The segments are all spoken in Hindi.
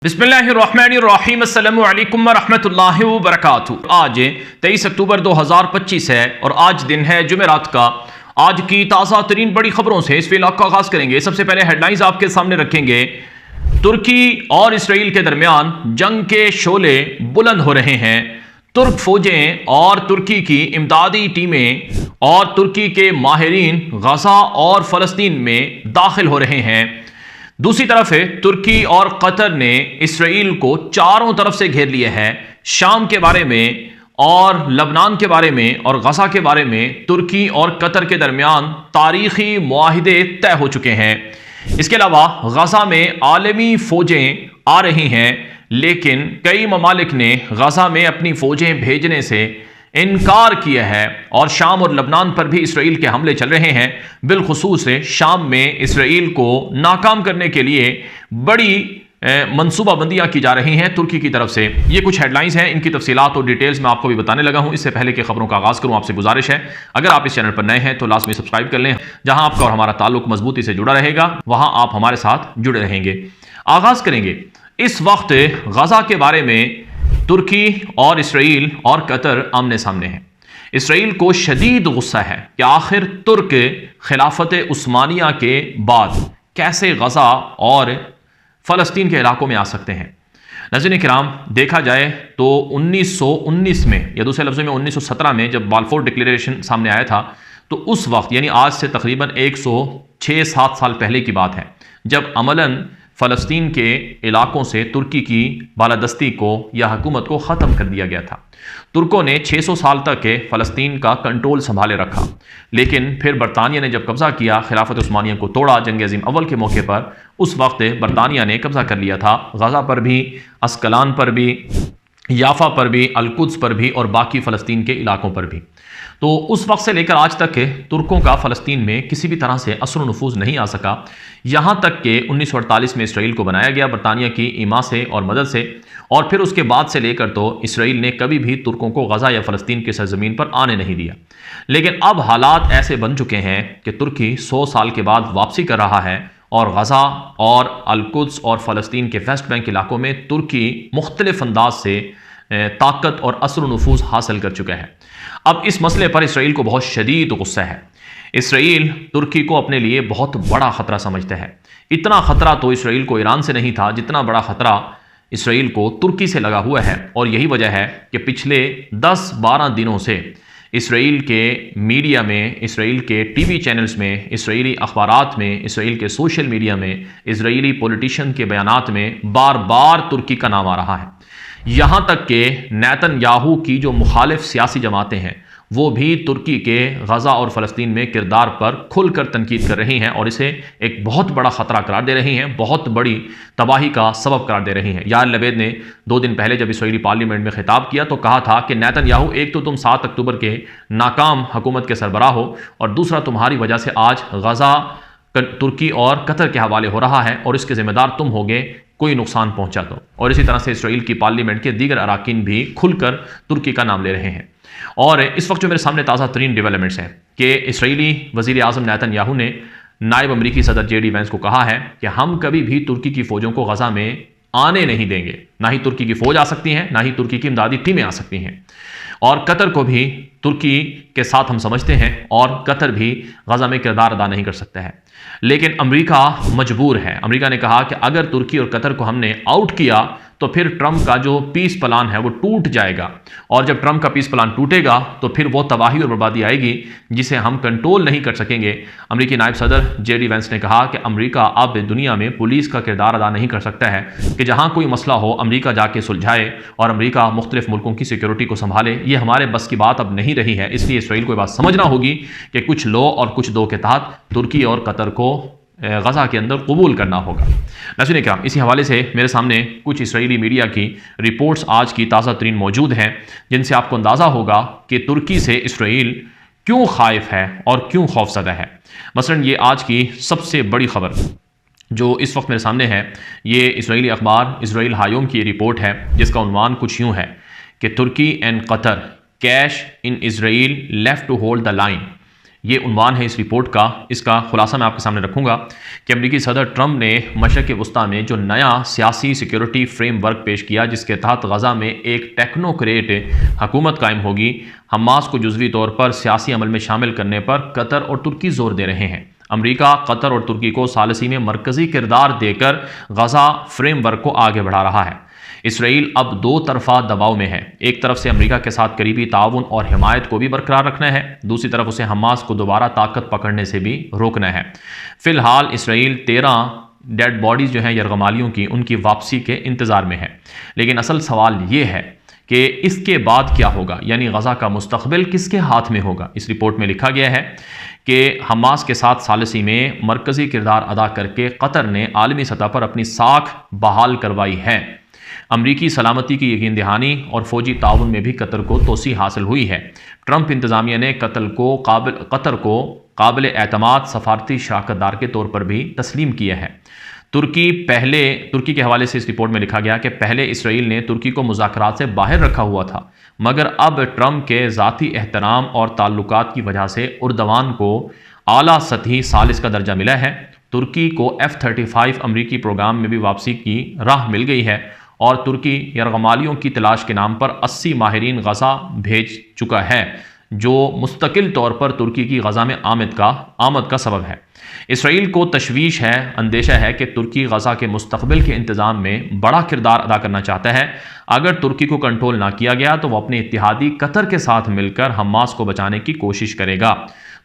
बिस्मिल्लाहिर्रहमानिर्रहीम अस्सलामु अलैकुम वरहमतुल्लाहि वबरकातुहू। आज 23 अक्टूबर 2025 है और आज दिन है जुमेरात का। आज की ताज़ा तरीन बड़ी खबरों से इस व्लॉग का आगाज करेंगे। सबसे पहले हेडलाइंस आपके सामने रखेंगे। तुर्की और इसराइल के दरमियान जंग के शोले बुलंद हो रहे हैं। तुर्क फौजें और तुर्की की इमदादी टीमें और तुर्की के माहिरीन गजा और फलस्तीन में दाखिल हो रहे हैं। दूसरी तरफ है तुर्की और कतर ने इसराइल को चारों तरफ से घेर लिया है। शाम के बारे में और लबनान के बारे में और गजा के बारे में तुर्की और कतर के दरमियान तारीखी मुआहिदे तय हो चुके हैं। इसके अलावा गजा में आलमी फौजें आ रही हैं, लेकिन कई ममालिक ने गजा में अपनी फौजें भेजने से इनकार किया है और शाम और लबनान पर भी इसराइल के हमले चल रहे हैं। बिलखुसूस शाम में इसराइल को नाकाम करने के लिए बड़ी मनसूबाबंदियां की जा रही हैं तुर्की की तरफ से। ये कुछ हेडलाइंस हैं, इनकी तफसीलात और डिटेल्स मैं आपको भी बताने लगा हूं। इससे पहले कि खबरों का आगाज करूं, आपसे गुजारिश है अगर आप इस चैनल पर नए हैं तो लाजमी सब्सक्राइब कर लें। जहां आपका और हमारा ताल्लुक मजबूती से जुड़ा रहेगा वहां आप हमारे साथ जुड़े रहेंगे। आगाज करेंगे इस वक्त गजा के बारे में। तुर्की और इसराइल और कतर आमने सामने हैं। इसराइल को शदीद गुस्सा है कि आखिर तुर्क खिलाफत उस्मानिया के बाद कैसे गजा और फलस्तीन के इलाकों में आ सकते हैं। नाज़रीन किराम, देखा जाए तो 1919 में या दूसरे लफ्ज़ों में 1917 में जब बाल्फोर डिक्लेरेशन सामने आया था, तो उस वक्त यानी आज से तकरीबन 106-7 साल पहले की बात है, जब अमलन फ़लस्तीन के इलाकों से तुर्की की बालादस्ती को या हुकूमत को ख़त्म कर दिया गया था। तुर्कों ने 600 साल तक के फ़लस्तीन का कंट्रोल संभाले रखा, लेकिन फिर बरतानिया ने जब कब्ज़ा किया, खिलाफत उस्मानिया को तोड़ा जंग अज़ीम अव्वल के मौके पर, उस वक्त बरतानिया ने कब्ज़ा कर लिया था गजा पर भी, अस्कलान पर भी, याफा पर भी, अलकुद्स पर भी और बाकी फ़लस्तीन के इलाकों पर भी। तो उस वक्त से लेकर आज तक के तुर्कों का फ़लस्तीन में किसी भी तरह से असर नफूज नहीं आ सका। यहाँ तक कि 1948 में इसराइल को बनाया गया बरतानिया की इमा से और मदद से, और फिर उसके बाद से लेकर तो इसराइल ने कभी भी तुर्कों को गजा या फ़लस्तीन की सरजमीन पर आने नहीं दिया। लेकिन अब हालात ऐसे बन चुके हैं कि तुर्की 100 साल के बाद वापसी कर रहा है और गजा और अलकुद्स और फ़लस्तीन के वेस्ट बैंक इलाकों में तुर्की मुख्तलिफ अंदाज से ताकत और असर नफूज हासिल कर चुका है। अब इस मसले पर इसराइल को बहुत शदीद गुस्सा है। इसराइल तुर्की को अपने लिए बहुत बड़ा ख़तरा समझता है। इतना ख़तरा तो इसराइल को ईरान से नहीं था जितना बड़ा ख़तरा इसराइल को तुर्की से लगा हुआ है। और यही वजह है कि पिछले 10-12 दिनों से इसराइल के मीडिया में, इसराइल के टीवी चैनल्स में, इसराइली अखबारात में, इसराइल के सोशल मीडिया में, इसराइली पॉलिटिशियन के बयानात में बार बार तुर्की का नाम आ रहा है। यहाँ तक कि नेतन्याहू की जो मुखालिफ सियासी जमातें हैं वो भी तुर्की के गजा और फ़लस्तीन में किरदार पर खुलकर तनकीद कर रही हैं और इसे एक बहुत बड़ा ख़तरा करार दे रही हैं, बहुत बड़ी तबाही का सबब करार दे रही हैं। यार लबेद ने 2 दिन पहले जब इसराइली पार्लियामेंट में खिताब किया तो कहा था कि नेतन्याहू, एक तो तुम 7 अक्टूबर के नाकाम हुकूमत के सरबराह हो और दूसरा तुम्हारी वजह से आज गजा तुर्की और कतर के हवाले हो रहा है और इसके ज़िम्मेदार तुम होगे कोई नुकसान पहुंचा तो। और इसी तरह से इसराइल की पार्लियामेंट के दीगर अराकीन भी खुलकर तुर्की का नाम ले रहे हैं। और इस वक्त जो मेरे सामने ताज़ा तरीन डेवलपमेंट्स हैं कि इसराइली वज़ीर आज़म नेतन्याहू ने नायब अमरीकी सदर JD वैंस को कहा है कि हम कभी भी तुर्की की फ़ौजों को गजा में आने नहीं देंगे। ना ही तुर्की की फ़ौज आ सकती हैं, ना ही तुर्की की इमदादी टीमें आ सकती हैं। और कतर को भी तुर्की के साथ हम समझते हैं और कतर भी गजा में किरदार अदा नहीं कर सकता है। लेकिन अमेरिका मजबूर है। अमेरिका ने कहा कि अगर तुर्की और कतर को हमने आउट किया तो फिर ट्रंप का जो पीस प्लान है वो टूट जाएगा, और जब ट्रंप का पीस प्लान टूटेगा तो फिर वो तबाही और बर्बादी आएगी जिसे हम कंट्रोल नहीं कर सकेंगे। अमेरिकी नायब सदर JD वैंस ने कहा कि अमेरिका अब दुनिया में पुलिस का किरदार अदा नहीं कर सकता है कि जहां कोई मसला हो अमेरिका जाके सुलझाए और अमेरिका मुख्तलिफ मुल्कों की सिक्योरिटी को संभाले। ये हमारे बस की बात अब नहीं रही है। इसलिए इसराइल को ये बात समझना होगी कि कुछ लो और कुछ दो के तहत तुर्की और कतर को गजा के अंदर कबूल करना होगा। नाज़रीन किराम, इसी हवाले से मेरे सामने कुछ इसराइली मीडिया की रिपोर्ट्स आज की ताज़ा तरीन मौजूद हैं जिनसे आपको अंदाज़ा होगा कि तुर्की से इसराइल क्यों खाइफ है और क्यों खौफज़दा है। मसलन ये आज की सबसे बड़ी खबर जो इस वक्त मेरे सामने है, ये इसराइली अखबार इसराइल हायोम की रिपोर्ट है जिसका उन्वान कुछ यूँ है कि Turkey and Qatar cash in Israel left to hold the line. ये उन्वान है इस रिपोर्ट का। इसका खुलासा मैं आपके सामने रखूंगा कि अमेरिकी सदर ट्रंप ने मशरक़ वस्ता में जो नया सियासी सिक्योरिटी फ्रेमवर्क पेश किया, जिसके तहत गज़ा में एक टेक्नोक्रेट हुकूमत कायम होगी, हमास को जुज़वी तौर पर सियासी अमल में शामिल करने पर कतर और तुर्की जोर दे रहे हैं। अमेरिका कतर और तुर्की को सालसी में मरकज़ी किरदार देकर गज़ा फ्रेमवर्क को आगे बढ़ा रहा है। इसराइल अब दो तरफा दबाव में है। एक तरफ से अमेरिका के साथ करीबी ताउन और हिमायत को भी बरकरार रखना है, दूसरी तरफ उसे हमास को दोबारा ताकत पकड़ने से भी रोकना है। फिलहाल इसराइल 13 डेड बॉडीज जो हैं यरगमालियों की, उनकी वापसी के इंतज़ार में है। लेकिन असल सवाल ये है कि इसके बाद क्या होगा, यानी गज़ा का मुस्तकबिल किसके हाथ में होगा। इस रिपोर्ट में लिखा गया है कि हमास के साथ सालसी में मरकज़ी किरदार अदा करके कतर ने आलमी सतह पर अपनी साख बहाल करवाई है। अमरीकी सलामती की यकीन दहानी और फौजी ताउन में भी कतर को तोसी हासिल हुई है। ट्रंप इंतज़ामिया ने कतर को काबिल एतमाद सफारती शराकतदार के तौर पर भी तस्लीम किया है। तुर्की के हवाले से इस रिपोर्ट में लिखा गया कि पहले इसराइल ने तुर्की को मुज़ाकरात से बाहर रखा हुआ था, मगर अब ट्रंप के ज़ाती एहतराम और ताल्लुकात की वजह से उर्दवान को आला सतही सालिस का दर्जा मिला है। तुर्की को F-35 अमरीकी प्रोग्राम में भी वापसी की राह मिल गई है और तुर्की यरगमालियों की तलाश के नाम पर 80 माहिरीन गज़ा भेज चुका है, जो मुस्तकिल तौर पर तुर्की की गज़ा में आमद का सबब है। इसराइल को तशवीश है, अंदेशा है कि तुर्की गज़ा के मुस्तकबिल के इंतज़ाम में बड़ा किरदार अदा करना चाहता है। अगर तुर्की को कंट्रोल ना किया गया तो वह अपने इत्तेहादी कतर के साथ मिलकर हमास को बचाने की कोशिश करेगा।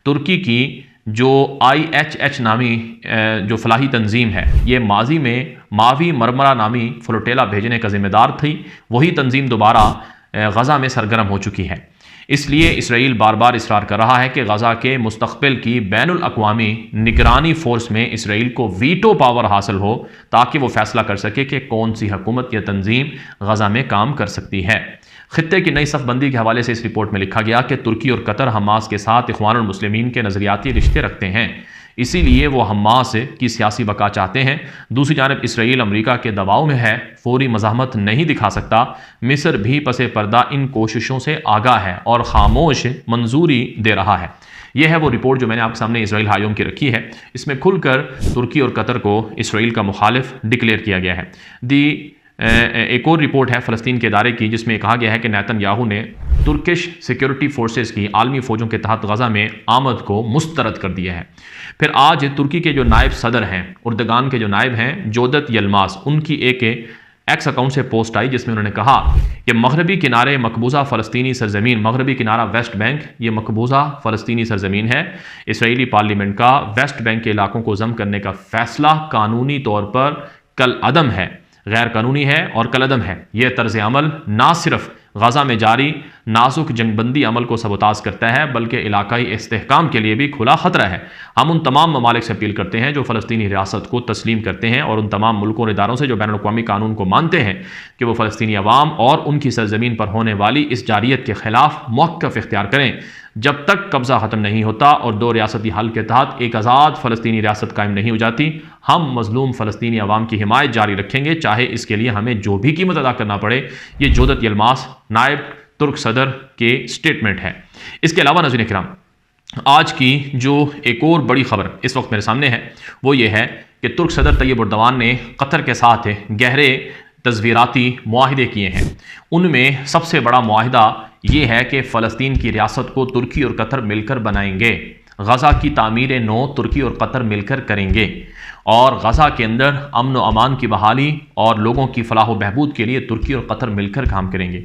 तुर्की की जो IHH नामी जो फलाही तंजीम है, ये माजी में मावी मरमरा नामी फ्लोटेला भेजने का जिम्मेदार थी। वही तंजीम दोबारा गज़ा में सरगर्म हो चुकी है। इसलिए इसराइल बार बार इसरार कर रहा है कि गज़ा के मुस्तकबिल की बैनुल अक़वामी निगरानी फ़ोर्स में इसराइल को वीटो पावर हासिल हो, ताकि वो फैसला कर सके कि कौन सी हुकूमत या तंजीम गज़ा में काम कर सकती है। खित्ते की नई सफ़बंदी के हवाले से इस रिपोर्ट में लिखा गया कि तुर्की और कतर हमास के साथ इख्वानुल मुस्लिमीन के नज़रियाती रिश्ते रखते हैं, इसीलिए वो हमास की सियासी बका चाहते हैं। दूसरी जानब इसराइल अमेरिका के दबाव में है, फौरी मज़ाहमत नहीं दिखा सकता। मिस्र भी पसे पर्दा इन कोशिशों से आगाह है और खामोश मंजूरी दे रहा है। यह है वो रिपोर्ट जो मैंने आपके सामने इसराइल हायोम की रखी है। इसमें खुलकर तुर्की और कतर को इसराइल का मुखालिफ डिक्लेयर किया गया है। एक और रिपोर्ट है फ़लस्तीन के इदारे की, जिसमें कहा गया है कि नेतन्याहू ने तुर्किश सिक्योरिटी फोर्सेस की आलमी फ़ौजों के तहत गज़ा में आमद को मुस्तरद कर दिया है। फिर आज तुर्की के जो नायब सदर हैं, उर्दगान के जो नायब हैं जोदत यलमास, उनकी एक एक्स अकाउंट से पोस्ट आई, जिसमें उन्होंने कहा कि मगरबी किनारे मकबूजा फ़लस्तीनी सरजमीन, मगरबी किनारा वेस्ट बैंक, ये मकबूजा फ़लस्तीनी सरजमीन है। इसराइली पार्लियामेंट का वेस्ट बैंक के इलाकों को ज़म करने का फ़ैसला कानूनी तौर पर कल अदम है, गैर कानूनी है और कलअदम है। यह तर्ज अमल ना सिर्फ गज़ा में जारी नाजुक जंगबंदी अमल को सबताज करता है, बल्कि इलाकाई इस्तेहकाम के लिए भी खुला खतरा है। हम उन तमाम ममालिक से अपील करते हैं जो फ़लस्तीनी रियासत को तस्लीम करते हैं, और उन तमाम मुल्कों और इदारों से जो बैनुल अक़वामी कानून को मानते हैं, कि वो फ़लस्तीनी अवाम और उनकी सरजमीन पर होने वाली इस जारियत के ख़िलाफ़ मौक़िफ़ इख्तियार करें। जब तक कब्ज़ा ख़त्म नहीं होता और दो रियासती हल के तहत एक आज़ाद फ़लस्तीनी रियासत कायम नहीं हो जाती, हम मज़लूम फ़लस्तीनी अवाम की हिमायत जारी रखेंगे, चाहे इसके लिए हमें जो भी कीमत अदा करना पड़े। ये जोदत यलमास नायब तुर्क सदर के स्टेटमेंट है। इसके अलावा नाज़रीन किराम, आज की जो एक और बड़ी खबर इस वक्त मेरे सामने है, वो ये है कि तुर्क सदर तैयब एर्दोगान ने कतर के साथ गहरे तज़वीराती मुआहिदे किए हैं। उनमें सबसे बड़ा मुआहिदा ये है कि फ़लस्तीन की रियासत को तुर्की और कतर मिलकर बनाएंगे। गज़ा की तामीर नौ तुर्की और कतर मिलकर करेंगे और गज़ा के अंदर अमन व अमान की बहाली और लोगों की फलाह व बहबूद के लिए तुर्की और कतर मिलकर काम करेंगे।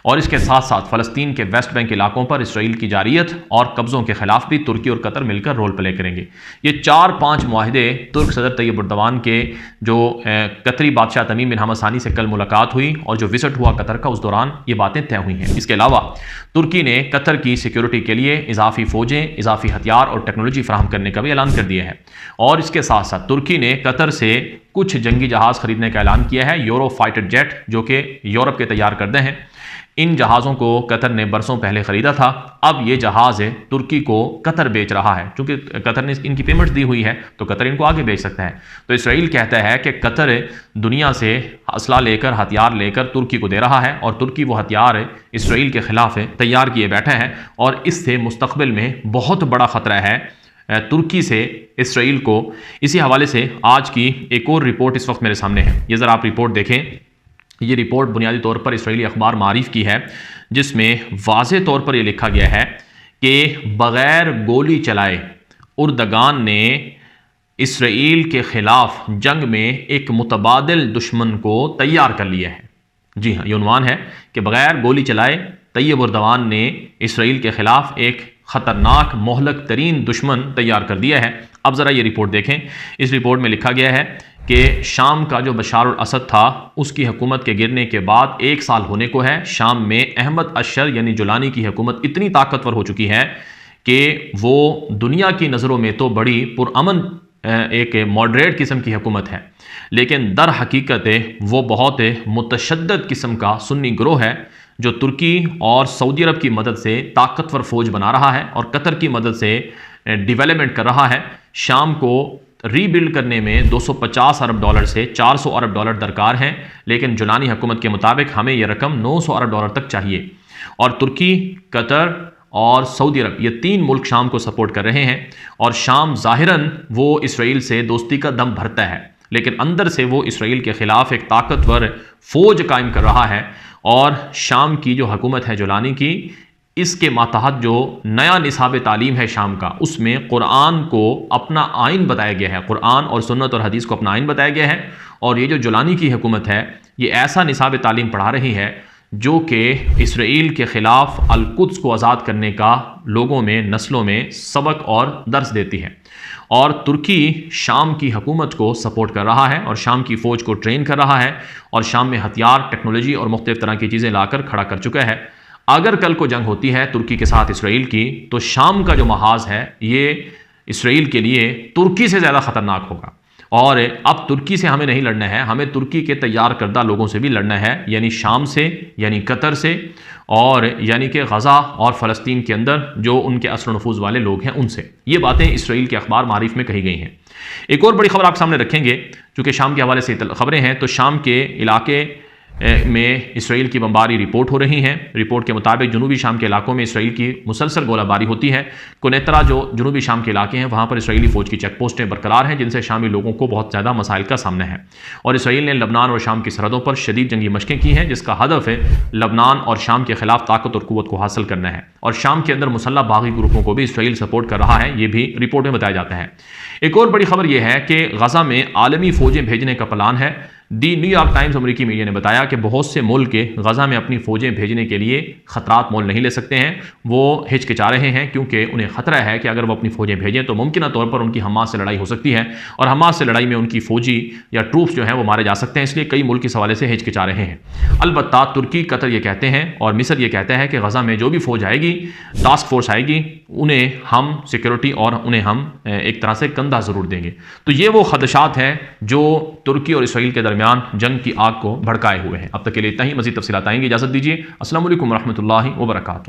और इसके साथ साथ फ़लस्तीन के वेस्ट बैंक इलाकों पर इसराइल की जारियत और कब्ज़ों के ख़िलाफ़ भी तुर्की और कतर मिलकर रोल प्ले करेंगे। ये 4-5 मुआहिदे तुर्क सदर तैयब एर्दोगान के जो कतरी बादशाह तमीम बिन हमद सानी से कल मुलाकात हुई और जो विजिट हुआ कतर का, उस दौरान ये बातें तय हुई हैं। इसके अलावा तुर्की ने कतर की सिक्योरिटी के लिए इजाफी फ़ौजें, इजाफी हथियार और टेक्नोलॉजी फराहम करने का भी ऐलान कर दिया है। और इसके साथ साथ तुर्की ने कतर से कुछ जंगी जहाज़ खरीदने का ऐलान किया है, यूरो फाइटर जेट, जो कि यूरोप के तैयार करते हैं। इन जहाज़ों को कतर ने बरसों पहले ख़रीदा था। अब ये जहाज़ तुर्की को कतर बेच रहा है, क्योंकि कतर ने इनकी पेमेंट्स दी हुई है तो कतर इनको आगे बेच सकता है। तो इसराइल कहता है कि कतर दुनिया से असला लेकर, हथियार लेकर तुर्की को दे रहा है और तुर्की वो हथियार इसराइल के ख़िलाफ़ तैयार किए बैठा है और इससे मुस्तक़बिल में बहुत बड़ा ख़तरा है तुर्की से इसराइल को। इसी हवाले से आज की एक और रिपोर्ट इस वक्त मेरे सामने है। ये ज़रा आप रिपोर्ट देखें। ये रिपोर्ट बुनियादी तौर पर इसराइली अखबार मारिफ की है, जिसमें वाज़े तौर पर यह लिखा गया है कि बग़ैर गोली चलाए उर्दगान ने इसराइल के ख़िलाफ़ जंग में एक मुतबादिल दुश्मन को तैयार कर लिया है। जी हाँ, ये उन्वान है कि बग़ैर गोली चलाए तैयब उर्दगान ने इसराइल के ख़िलाफ़ एक ख़तरनाक मोहलक तरीन दुश्मन तैयार कर दिया है। अब ज़रा ये रिपोर्ट देखें। इस रिपोर्ट में लिखा गया है कि शाम का जो बशार अल असद था उसकी हुकूमत के गिरने के बाद 1 साल होने को है। शाम में अहमद अशर यानी जुलानी की हुकूमत इतनी ताकतवर हो चुकी है कि वो दुनिया की नज़रों में तो बड़ी पुरअमन एक मॉडरेट किस्म की हुकूमत है, लेकिन दर हकीकत वो बहुत मुतशद्दद किस्म का सुन्नी ग्रोह है जो तुर्की और सऊदी अरब की मदद से ताकतवर फ़ौज बना रहा है और कतर की मदद से डेवलपमेंट कर रहा है। शाम को रीबिल्ड करने में 250 अरब डॉलर से 400 अरब डॉलर दरकार हैं, लेकिन जुलानी हुकूमत के मुताबिक हमें यह रकम 900 अरब डॉलर तक चाहिए। और तुर्की, कतर और सऊदी अरब ये 3 मुल्क शाम को सपोर्ट कर रहे हैं और शाम ज़ाहिरन वो इसराइल से दोस्ती का दम भरता है, लेकिन अंदर से वो इसराइल के ख़िलाफ़ एक ताकतवर फ़ौज कायम कर रहा है। और शाम की जो हुकूमत है जुलानी की, इसके मातहत जो नया निसाब तालीम है शाम का, उसमें कुरान को अपना आइन बताया गया है। कुरान और सुन्नत और हदीस को अपना आइन बताया गया है। और ये जो जुलानी की हुकूमत है ये ऐसा निसाब तालीम पढ़ा रही है जो कि इसराइल के ख़िलाफ़ अल-कुद्स को आज़ाद करने का लोगों में, नस्लों में सबक और दर्स देती है। और तुर्की शाम की हुकूमत को सपोर्ट कर रहा है और शाम की फ़ौज को ट्रेन कर रहा है और शाम में हथियार, टेक्नोलॉजी और मुख्तलिफ़ तरह की चीज़ें लाकर खड़ा कर चुका है। अगर कल को जंग होती है तुर्की के साथ इसराइल की, तो शाम का जो महाज है ये इसराइल के लिए तुर्की से ज़्यादा ख़तरनाक होगा। और अब तुर्की से हमें नहीं लड़ना है, हमें तुर्की के तैयार करदा लोगों से भी लड़ना है, यानी शाम से, यानी कतर से, और यानी कि गज़ा और फ़लस्तीन के अंदर जो उनके असर नफूज़ वाले लोग हैं उनसे। ये बातें इसराइल के अखबार मारिफ में कही गई हैं। एक और बड़ी खबर आपके सामने रखेंगे, चूँकि शाम के हवाले से खबरें हैं, तो शाम के इलाके में इसराइल की बमबारी रिपोर्ट हो रही हैं। रिपोर्ट के मुताबिक जनूबी शाम के इलाकों में इसराइल की मुसलसल गोलाबारी होती है। कुनेतरा जो जनूबी शाम के इलाके हैं वहाँ पर इसराइली फ़ौज की चेक पोस्टें बरकरार हैं, जिनसे शामी लोगों को बहुत ज़्यादा मसाइल का सामना है। और इसराइल ने लबनान और शाम की सरहदों पर शदीद जंगी मशक़ें की हैं, जिसका हदफ है लबनान और शाम के ख़िलाफ़ ताकत और क़ुव्वत को हासिल करना है। और शाम के अंदर मुसल्लह बागी ग्रुपों को भी इसराइल सपोर्ट कर रहा है, ये भी रिपोर्ट में बताया जाता है। एक और बड़ी खबर यह है कि गज़ा में आलमी फ़ौजें भेजने का प्लान है। दी न्यूयॉर्क टाइम्स अमेरिकी मीडिया ने बताया कि बहुत से मुल्क गज़ा में अपनी फ़ौजें भेजने के लिए ख़तरात मोल नहीं ले सकते हैं। वो हिचकिचा रहे हैं क्योंकि उन्हें ख़तरा है कि अगर वो अपनी फ़ौजें भेजें तो मुमकिन तौर पर उनकी हमास से लड़ाई हो सकती है और हमास से लड़ाई में उनकी फ़ौजी या ट्रूप्स जो हैं वो मारे जा सकते हैं। इसलिए कई मुल्क इस हवाले से हिचकिचा रहे हैं। अलबत्ता तुर्की, कतर ये कहते हैं और मिस्र ये कहता है कि गज़ा में जो भी फ़ौज आएगी, टास्क फोर्स आएगी, उन्हें हम सिक्योरिटी और उन्हें हम एक तरह से कंधा ज़रूर देंगे। तो ये वो खदशात हैं जो तुर्की और इसराइल के दरमियान जंग की आग को भड़काए हुए हैं। अब तक के लिए इतना ही। मज़ीद तफसीलात आएंगी। इजाज़त दीजिए। अस्सलाम वालेकुम रहमतुल्लाहि व बरकातुहू।